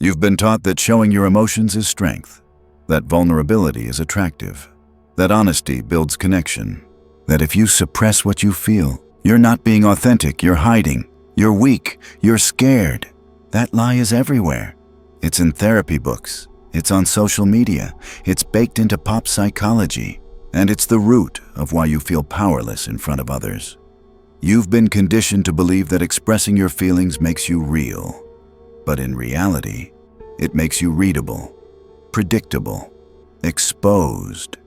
You've been taught that showing your emotions is strength, that vulnerability is attractive, that honesty builds connection, that if you suppress what you feel, you're not being authentic, you're hiding, you're weak, you're scared. That lie is everywhere. It's in therapy books, it's on social media, it's baked into pop psychology, and it's the root of why you feel powerless in front of others. You've been conditioned to believe that expressing your feelings makes you real. But in reality, it makes you readable, predictable, exposed,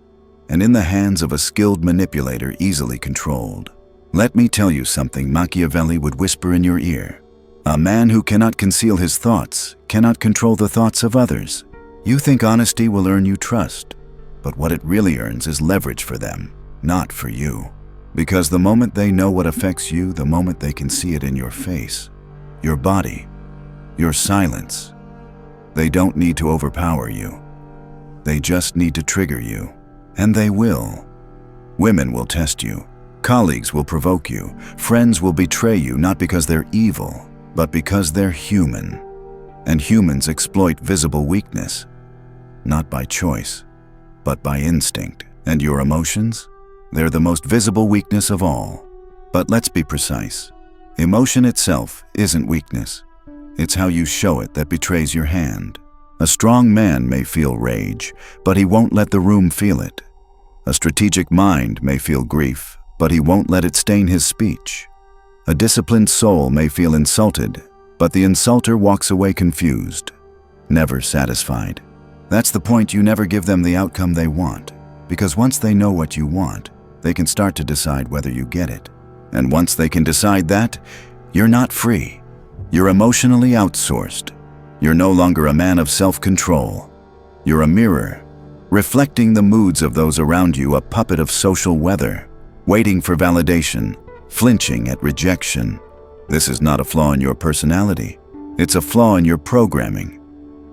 and in the hands of a skilled manipulator easily controlled. Let me tell you something Machiavelli would whisper in your ear. A man who cannot conceal his thoughts cannot control the thoughts of others. You think honesty will earn you trust, but what it really earns is leverage for them, not for you. Because the moment they know what affects you, the moment they can see it in your face, your body, your silence, they don't need to overpower you. They just need to trigger you, and they will. Women will test you, colleagues will provoke you, friends will betray you, not because they're evil, but because they're human. And humans exploit visible weakness, not by choice, but by instinct. And your emotions? They're the most visible weakness of all. But let's be precise. Emotion itself isn't weakness. It's how you show it that betrays your hand. A strong man may feel rage, but he won't let the room feel it. A strategic mind may feel grief, but he won't let it stain his speech. A disciplined soul may feel insulted, but the insulter walks away confused, never satisfied. That's the point. You never give them the outcome they want, because once they know what you want, they can start to decide whether you get it. And once they can decide that, you're not free. You're emotionally outsourced. You're no longer a man of self-control. You're a mirror, reflecting the moods of those around you, a puppet of social weather, waiting for validation, flinching at rejection. This is not a flaw in your personality. It's a flaw in your programming.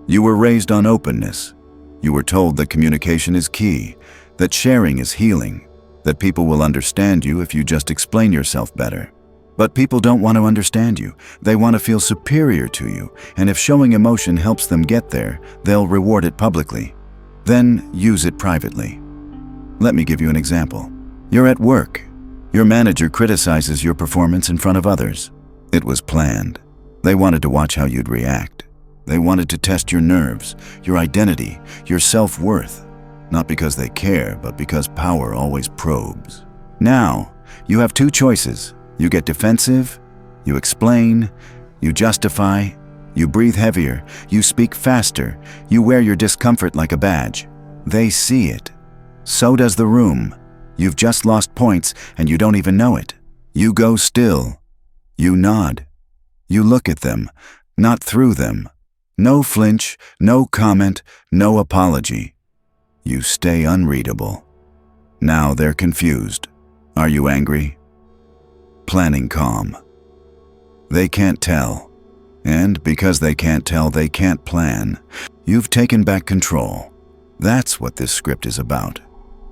You were raised on openness. You were told that communication is key, that sharing is healing, that people will understand you if you just explain yourself better. But people don't want to understand you. They want to feel superior to you, and if showing emotion helps them get there, they'll reward it publicly. Then use it privately. Let me give you an example. You're at work. Your manager criticizes your performance in front of others. It was planned. They wanted to watch how you'd react. They wanted to test your nerves, your identity, your self-worth. Not because they care, but because power always probes. Now, you have two choices. You get defensive, you explain, you justify, you breathe heavier, you speak faster, you wear your discomfort like a badge. They see it. So does the room. You've just lost points and you don't even know it. You go still. You nod. You look at them, not through them. No flinch, no comment, no apology. You stay unreadable. Now they're confused. Are you angry? Planning calm. They can't tell. And because they can't tell, they can't plan. You've taken back control. That's what this script is about.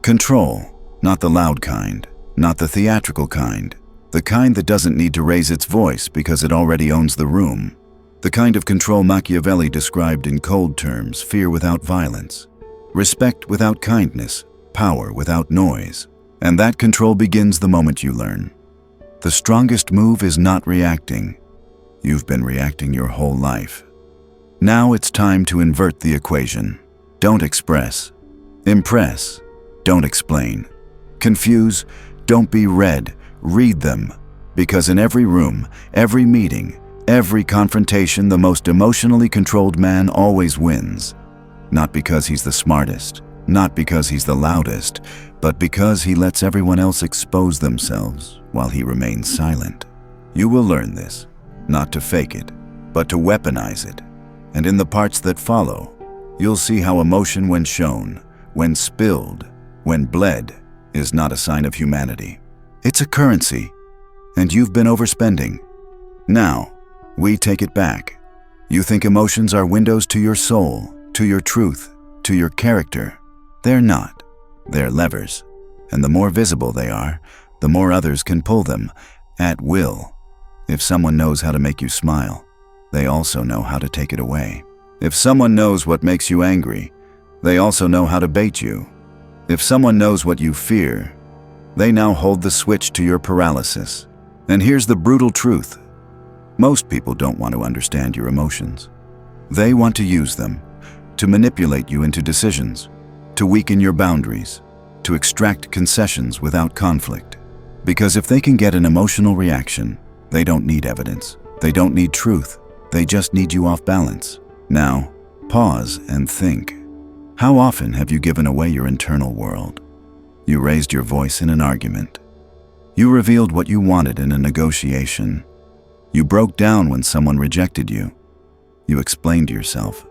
Control, not the loud kind, not the theatrical kind, the kind that doesn't need to raise its voice because it already owns the room. The kind of control Machiavelli described in cold terms: fear without violence, respect without kindness, power without noise. And that control begins the moment you learn. The strongest move is not reacting. You've been reacting your whole life. Now it's time to invert the equation. Don't express. Impress. Don't explain. Confuse. Don't be read. Read them. Because in every room, every meeting, every confrontation, the most emotionally controlled man always wins. Not because he's the smartest, not because he's the loudest, but because he lets everyone else expose themselves while he remains silent. You will learn this, not to fake it, but to weaponize it. And in the parts that follow, you'll see how emotion, when shown, when spilled, when bled, is not a sign of humanity. It's a currency, and you've been overspending. Now, we take it back. You think emotions are windows to your soul, to your truth, to your character. They're not. They're levers. And the more visible they are, the more others can pull them, at will. If someone knows how to make you smile, they also know how to take it away. If someone knows what makes you angry, they also know how to bait you. If someone knows what you fear, they now hold the switch to your paralysis. And here's the brutal truth. Most people don't want to understand your emotions. They want to use them, to manipulate you into decisions, to weaken your boundaries, to extract concessions without conflict. Because if they can get an emotional reaction, they don't need evidence. They don't need truth. They just need you off balance. Now, pause and think. How often have you given away your internal world? You raised your voice in an argument. You revealed what you wanted in a negotiation. You broke down when someone rejected you. You explained yourself,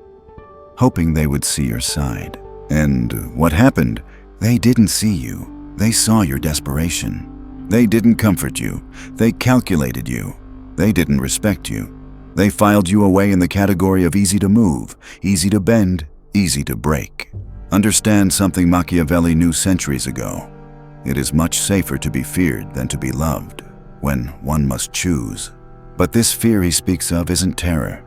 hoping they would see your side. And what happened? They didn't see you. They saw your desperation. They didn't comfort you. They calculated you. They didn't respect you. They filed you away in the category of easy to move, easy to bend, easy to break. Understand something Machiavelli knew centuries ago. It is much safer to be feared than to be loved, when one must choose. But this fear he speaks of isn't terror.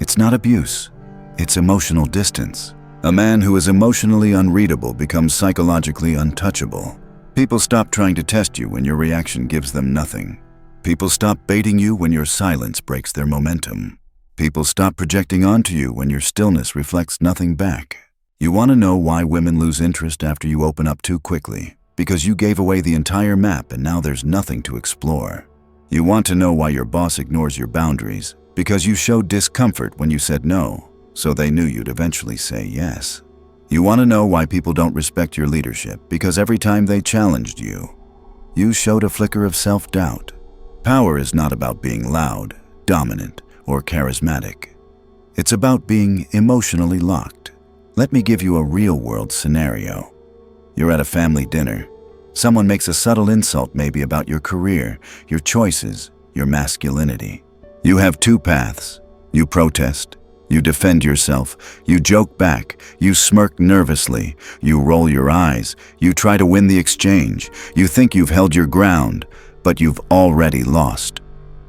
It's not abuse. It's emotional distance. A man who is emotionally unreadable becomes psychologically untouchable. People stop trying to test you when your reaction gives them nothing. People stop baiting you when your silence breaks their momentum. People stop projecting onto you when your stillness reflects nothing back. You want to know why women lose interest after you open up too quickly? Because you gave away the entire map and now there's nothing to explore. You want to know why your boss ignores your boundaries? Because you showed discomfort when you said no, so they knew you'd eventually say yes. You want to know why people don't respect your leadership? Because every time they challenged you, you showed a flicker of self-doubt. Power is not about being loud, dominant, or charismatic. It's about being emotionally locked. Let me give you a real-world scenario. You're at a family dinner. Someone makes a subtle insult maybe about your career, your choices, your masculinity. You have two paths. You protest. You defend yourself. You joke back. You smirk nervously. You roll your eyes. You try to win the exchange. You think you've held your ground, but you've already lost.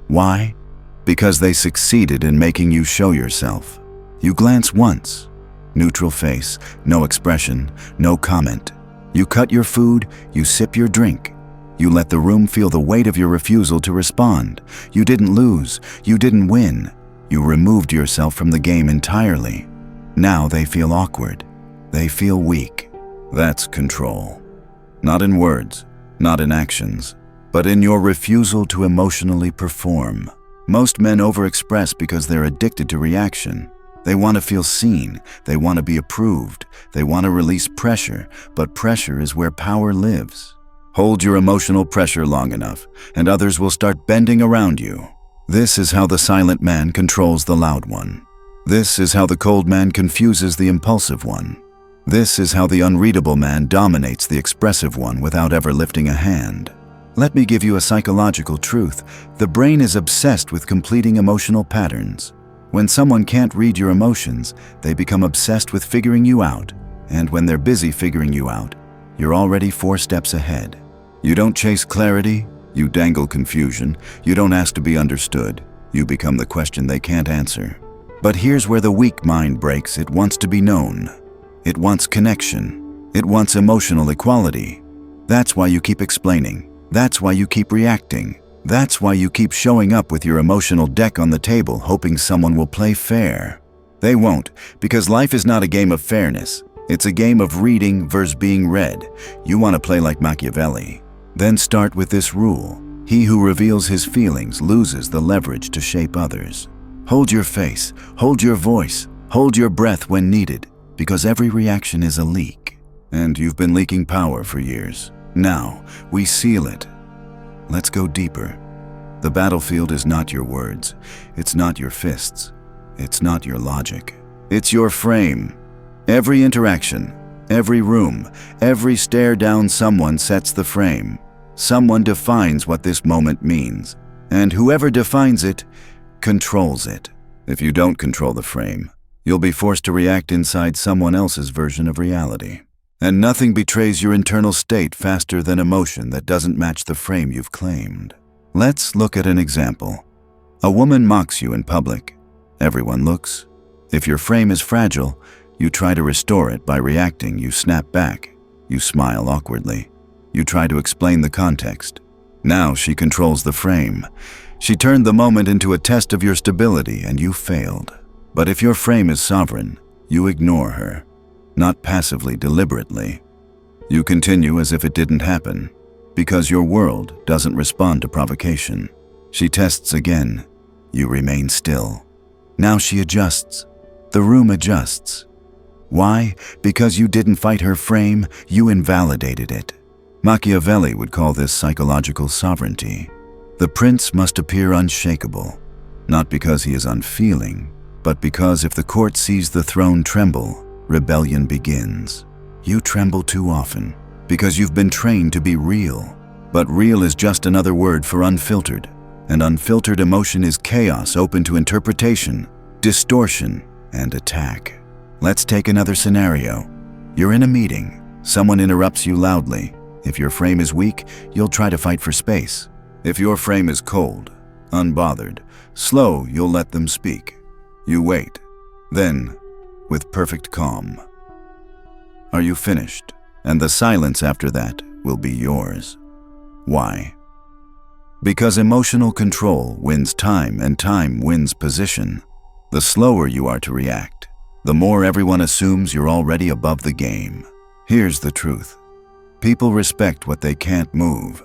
Why? Because they succeeded in making you show yourself. You glance once. Neutral face, no expression, no comment. You cut your food, you sip your drink. You let the room feel the weight of your refusal to respond. You didn't lose, you didn't win. You removed yourself from the game entirely. Now they feel awkward. They feel weak. That's control. Not in words, not in actions, but in your refusal to emotionally perform. Most men overexpress because they're addicted to reaction. They want to feel seen. They want to be approved. They want to release pressure, but pressure is where power lives. Hold your emotional pressure long enough, and others will start bending around you. This is how the silent man controls the loud one. This is how the cold man confuses the impulsive one. This is how the unreadable man dominates the expressive one without ever lifting a hand. Let me give you a psychological truth. The brain is obsessed with completing emotional patterns. When someone can't read your emotions, they become obsessed with figuring you out. And when they're busy figuring you out, you're already 4 steps ahead. You don't chase clarity, you dangle confusion. You don't ask to be understood. You become the question they can't answer. But here's where the weak mind breaks. It wants to be known. It wants connection. It wants emotional equality. That's why you keep explaining. That's why you keep reacting. That's why you keep showing up with your emotional deck on the table, hoping someone will play fair. They won't, because life is not a game of fairness. It's a game of reading versus being read. You want to play like Machiavelli. Then start with this rule. He who reveals his feelings loses the leverage to shape others. Hold your face, hold your voice, hold your breath when needed, because every reaction is a leak. And you've been leaking power for years. Now, we seal it. Let's go deeper. The battlefield is not your words. It's not your fists. It's not your logic. It's your frame. Every interaction, every room, every stare down, someone sets the frame. Someone defines what this moment means. And whoever defines it, controls it. If you don't control the frame, you'll be forced to react inside someone else's version of reality. And nothing betrays your internal state faster than emotion that doesn't match the frame you've claimed. Let's look at an example. A woman mocks you in public. Everyone looks. If your frame is fragile, you try to restore it by reacting. You snap back. You smile awkwardly. You try to explain the context. Now she controls the frame. She turned the moment into a test of your stability, and you failed. But if your frame is sovereign, you ignore her. Not passively, deliberately. You continue as if it didn't happen, because your world doesn't respond to provocation. She tests again. You remain still. Now she adjusts. The room adjusts. Why? Because you didn't fight her frame, you invalidated it. Machiavelli would call this psychological sovereignty. The prince must appear unshakable, not because he is unfeeling, but because if the court sees the throne tremble, rebellion begins. You tremble too often, because you've been trained to be real. But real is just another word for unfiltered, and unfiltered emotion is chaos open to interpretation, distortion, and attack. Let's take another scenario. You're in a meeting. Someone interrupts you loudly. If your frame is weak, you'll try to fight for space. If your frame is cold, unbothered, slow, you'll let them speak. You wait. Then, with perfect calm, are you finished? And the silence after that will be yours. Why? Because emotional control wins time and time wins position. The slower you are to react, the more everyone assumes you're already above the game. Here's the truth. People respect what they can't move,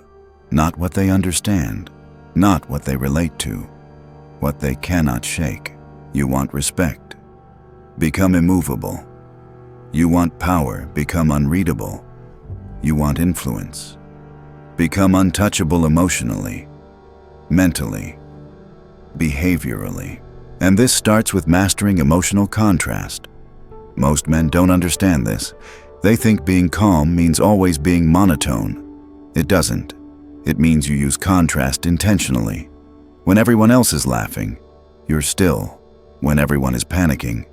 not what they understand, not what they relate to, what they cannot shake. You want respect? Become immovable. You want power? Become unreadable. You want influence? Become untouchable emotionally, mentally, behaviorally. And this starts with mastering emotional contrast. Most men don't understand this. They think being calm means always being monotone. It doesn't. It means you use contrast intentionally. When everyone else is laughing, you're still. When everyone is panicking,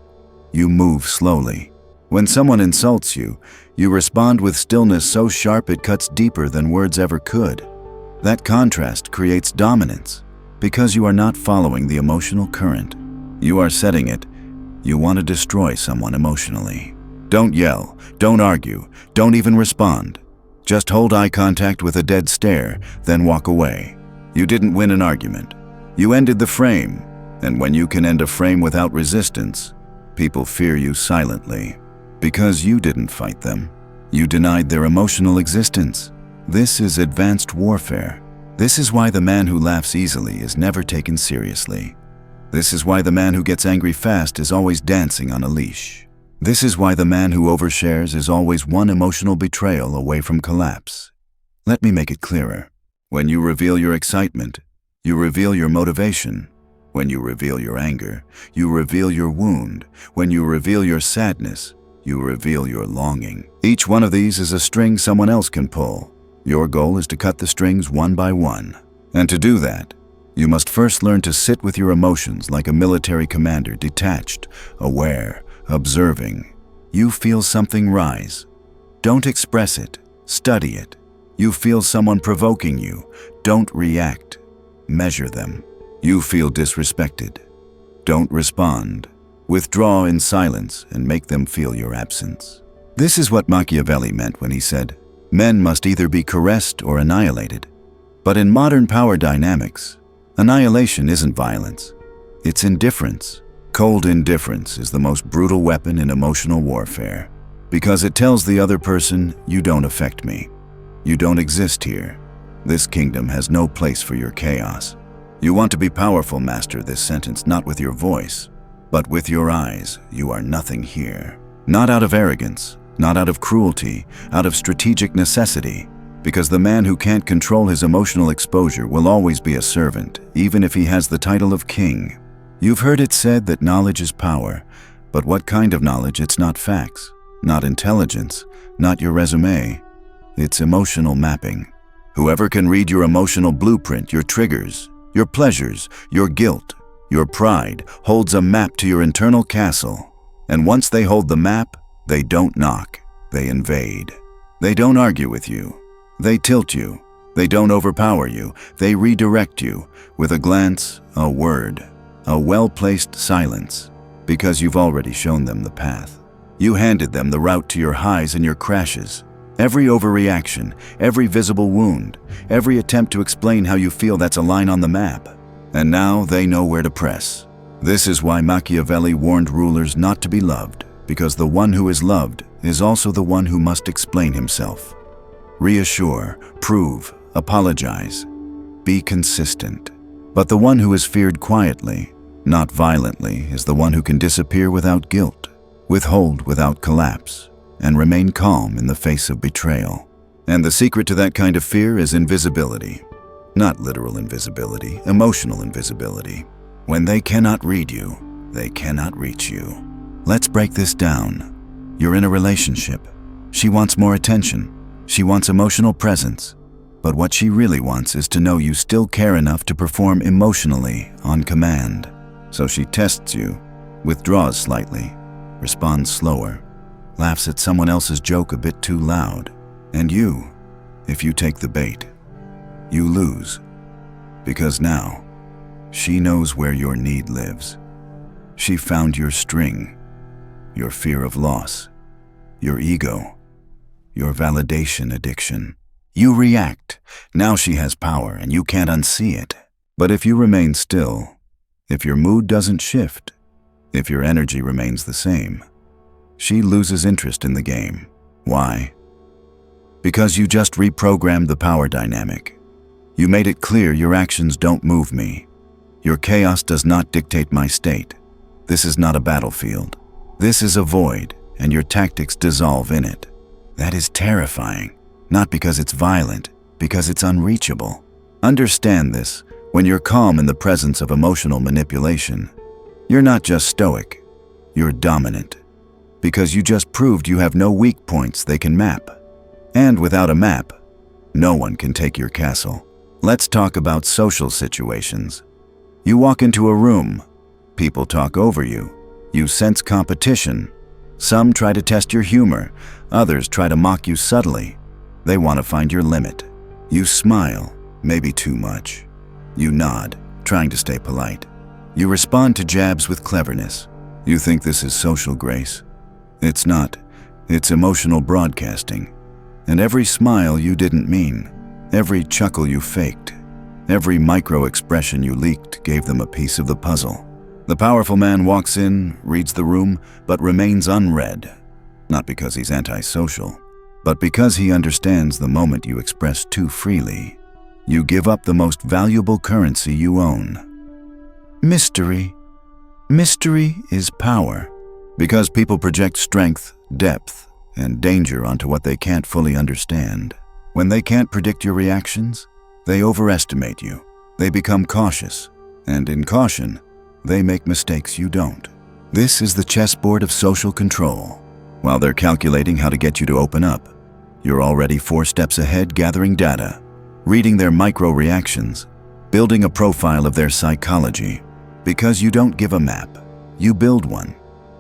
you move slowly. When someone insults you, you respond with stillness so sharp it cuts deeper than words ever could. That contrast creates dominance, because you are not following the emotional current. You are setting it. You want to destroy someone emotionally. Don't yell, don't argue, don't even respond. Just hold eye contact with a dead stare, then walk away. You didn't win an argument. You ended the frame, and when you can end a frame without resistance, people fear you silently. Because you didn't fight them. You denied their emotional existence. This is advanced warfare. This is why the man who laughs easily is never taken seriously. This is why the man who gets angry fast is always dancing on a leash. This is why the man who overshares is always one emotional betrayal away from collapse. Let me make it clearer. When you reveal your excitement, you reveal your motivation. When you reveal your anger, you reveal your wound. When you reveal your sadness, you reveal your longing. Each one of these is a string someone else can pull. Your goal is to cut the strings one by one. And to do that, you must first learn to sit with your emotions like a military commander, detached, aware, observing. You feel something rise. Don't express it, study it. You feel someone provoking you. Don't react, measure them. You feel disrespected. Don't respond. Withdraw in silence and make them feel your absence. This is what Machiavelli meant when he said, men must either be caressed or annihilated. But in modern power dynamics, annihilation isn't violence. It's indifference. Cold indifference is the most brutal weapon in emotional warfare, because it tells the other person, you don't affect me. You don't exist here. This kingdom has no place for your chaos. You want to be powerful, master this sentence not with your voice, but with your eyes. You are nothing here. Not out of arrogance, not out of cruelty, out of strategic necessity. Because the man who can't control his emotional exposure will always be a servant, even if he has the title of king. You've heard it said that knowledge is power, but what kind of knowledge? It's not facts, not intelligence, not your resume. It's emotional mapping. Whoever can read your emotional blueprint, your triggers, your pleasures, your guilt, your pride, holds a map to your internal castle. And once they hold the map, they don't knock, they invade. They don't argue with you. They tilt you. They don't overpower you. They redirect you with a glance, a word, a well-placed silence. Because you've already shown them the path. You handed them the route to your highs and your crashes. Every overreaction, every visible wound, every attempt to explain how you feel, that's a line on the map. And now they know where to press. This is why Machiavelli warned rulers not to be loved, because the one who is loved is also the one who must explain himself. Reassure, prove, apologize. Be consistent. But the one who is feared quietly, not violently, is the one who can disappear without guilt, withhold without collapse, and remain calm in the face of betrayal. And the secret to that kind of fear is invisibility. Not literal invisibility, emotional invisibility. When they cannot read you, they cannot reach you. Let's break this down. You're in a relationship. She wants more attention. She wants emotional presence. But what she really wants is to know you still care enough to perform emotionally on command. So she tests you, withdraws slightly, responds slower, laughs at someone else's joke a bit too loud. And you, if you take the bait, you lose. Because now, she knows where your need lives. She found your string, your fear of loss, your ego, your validation addiction. You react. Now she has power and you can't unsee it. But if you remain still, if your mood doesn't shift, if your energy remains the same, she loses interest in the game. Why? Because you just reprogrammed the power dynamic. You made it clear your actions don't move me. Your chaos does not dictate my state. This is not a battlefield. This is a void, and your tactics dissolve in it. That is terrifying, not because it's violent, because it's unreachable. Understand this. When you're calm in the presence of emotional manipulation, you're not just stoic, you're dominant. Because you just proved you have no weak points they can map. And without a map, no one can take your castle. Let's talk about social situations. You walk into a room, people talk over you, you sense competition. Some try to test your humor, others try to mock you subtly. They want to find your limit. You smile, maybe too much. You nod, trying to stay polite. You respond to jabs with cleverness. You think this is social grace. It's not. It's emotional broadcasting. And every smile you didn't mean, every chuckle you faked, every micro-expression you leaked gave them a piece of the puzzle. The powerful man walks in, reads the room, but remains unread. Not because he's antisocial, but because he understands the moment you express too freely, you give up the most valuable currency you own. Mystery. Mystery is power. Because people project strength, depth, and danger onto what they can't fully understand. When they can't predict your reactions, they overestimate you. They become cautious, and in caution, they make mistakes you don't. This is the chessboard of social control. While they're calculating how to get you to open up, you're already 4 steps ahead gathering data, reading their micro-reactions, building a profile of their psychology. Because you don't give a map, you build one.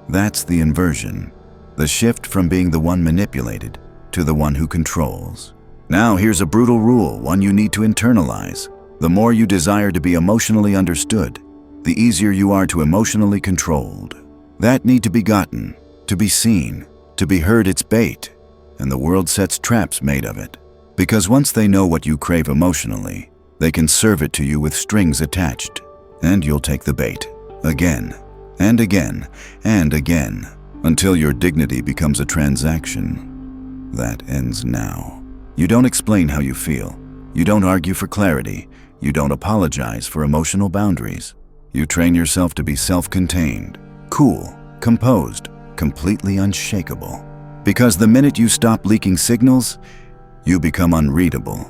That's the inversion, the shift from being the one manipulated to the one who controls. Now here's a brutal rule, one you need to internalize. The more you desire to be emotionally understood, the easier you are to emotionally controlled. That need to be gotten, to be seen, to be heard, it's bait, and the world sets traps made of it. Because once they know what you crave emotionally, they can serve it to you with strings attached, and you'll take the bait, again, and again, and again, until your dignity becomes a transaction. That ends now. You don't explain how you feel. You don't argue for clarity. You don't apologize for emotional boundaries. You train yourself to be self-contained, cool, composed, completely unshakable. Because the minute you stop leaking signals, you become unreadable.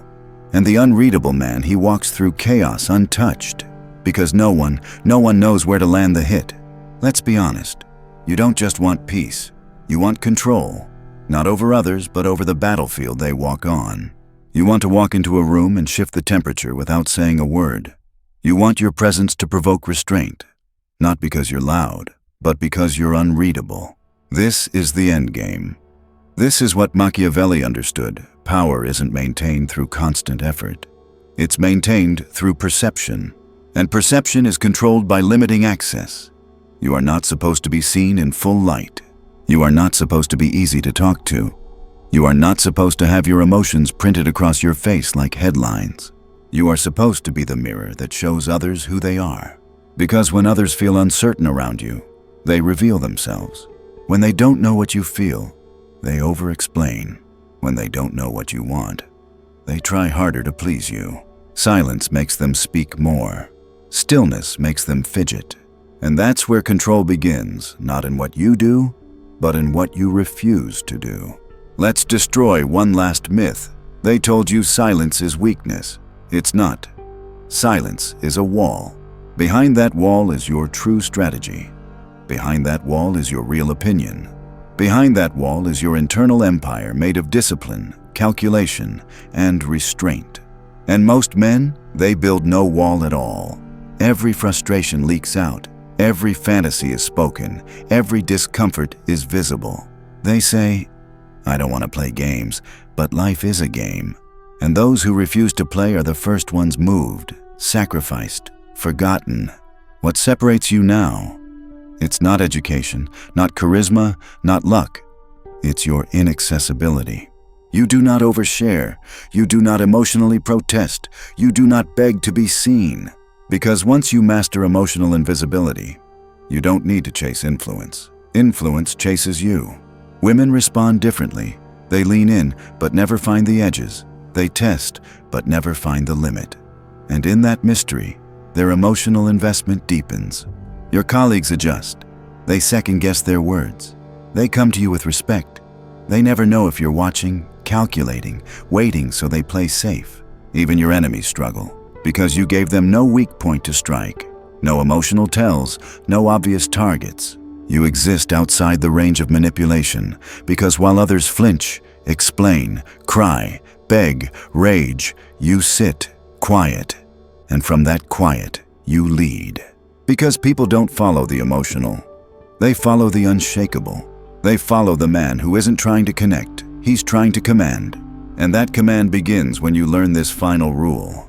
And the unreadable man, he walks through chaos untouched. Because no one knows where to land the hit. Let's be honest. You don't just want peace. You want control. Not over others, but over the battlefield they walk on. You want to walk into a room and shift the temperature without saying a word. You want your presence to provoke restraint. Not because you're loud, but because you're unreadable. This is the end game. This is what Machiavelli understood. Power isn't maintained through constant effort. It's maintained through perception. And perception is controlled by limiting access. You are not supposed to be seen in full light. You are not supposed to be easy to talk to. You are not supposed to have your emotions printed across your face like headlines. You are supposed to be the mirror that shows others who they are. Because when others feel uncertain around you, they reveal themselves. When they don't know what you feel, they over-explain. When they don't know what you want, they try harder to please you. Silence makes them speak more. Stillness makes them fidget. And that's where control begins, not in what you do, but in what you refuse to do. Let's destroy one last myth. They told you silence is weakness. It's not. Silence is a wall. Behind that wall is your true strategy. Behind that wall is your real opinion. Behind that wall is your internal empire made of discipline, calculation, and restraint. And most men, they build no wall at all. Every frustration leaks out. Every fantasy is spoken. Every discomfort is visible. They say, I don't want to play games, but life is a game. And those who refuse to play are the first ones moved, sacrificed, forgotten. What separates you now? It's not education, not charisma, not luck. It's your inaccessibility. You do not overshare. You do not emotionally protest. You do not beg to be seen. Because once you master emotional invisibility, you don't need to chase influence. Influence chases you. Women respond differently. They lean in, but never find the edges. They test, but never find the limit. And in that mystery, their emotional investment deepens. Your colleagues adjust. They second-guess their words. They come to you with respect. They never know if you're watching, calculating, waiting, so they play safe. Even your enemies struggle, because you gave them no weak point to strike, no emotional tells, no obvious targets. You exist outside the range of manipulation, because while others flinch, explain, cry, beg, rage, you sit, quiet. And from that quiet, you lead. Because people don't follow the emotional. They follow the unshakable. They follow the man who isn't trying to connect, he's trying to command. And that command begins when you learn this final rule.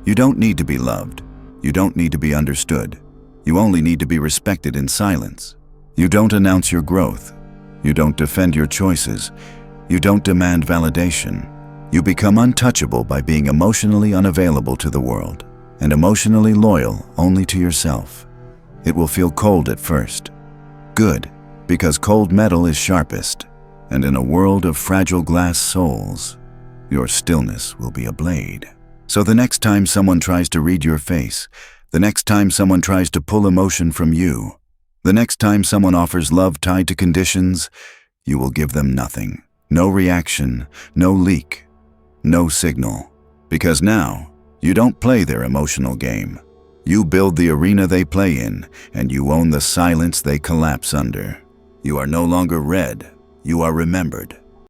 You don't need to be loved. You don't need to be understood. You only need to be respected in silence. You don't announce your growth. You don't defend your choices. You don't demand validation. You become untouchable by being emotionally unavailable to the world and emotionally loyal only to yourself. It will feel cold at first. Good, because cold metal is sharpest, and in a world of fragile glass souls, your stillness will be a blade. So the next time someone tries to read your face, the next time someone tries to pull emotion from you, the next time someone offers love tied to conditions, you will give them nothing. No reaction, no leak, no signal. Because now, you don't play their emotional game. You build the arena they play in, and you own the silence they collapse under. You are no longer read, you are remembered.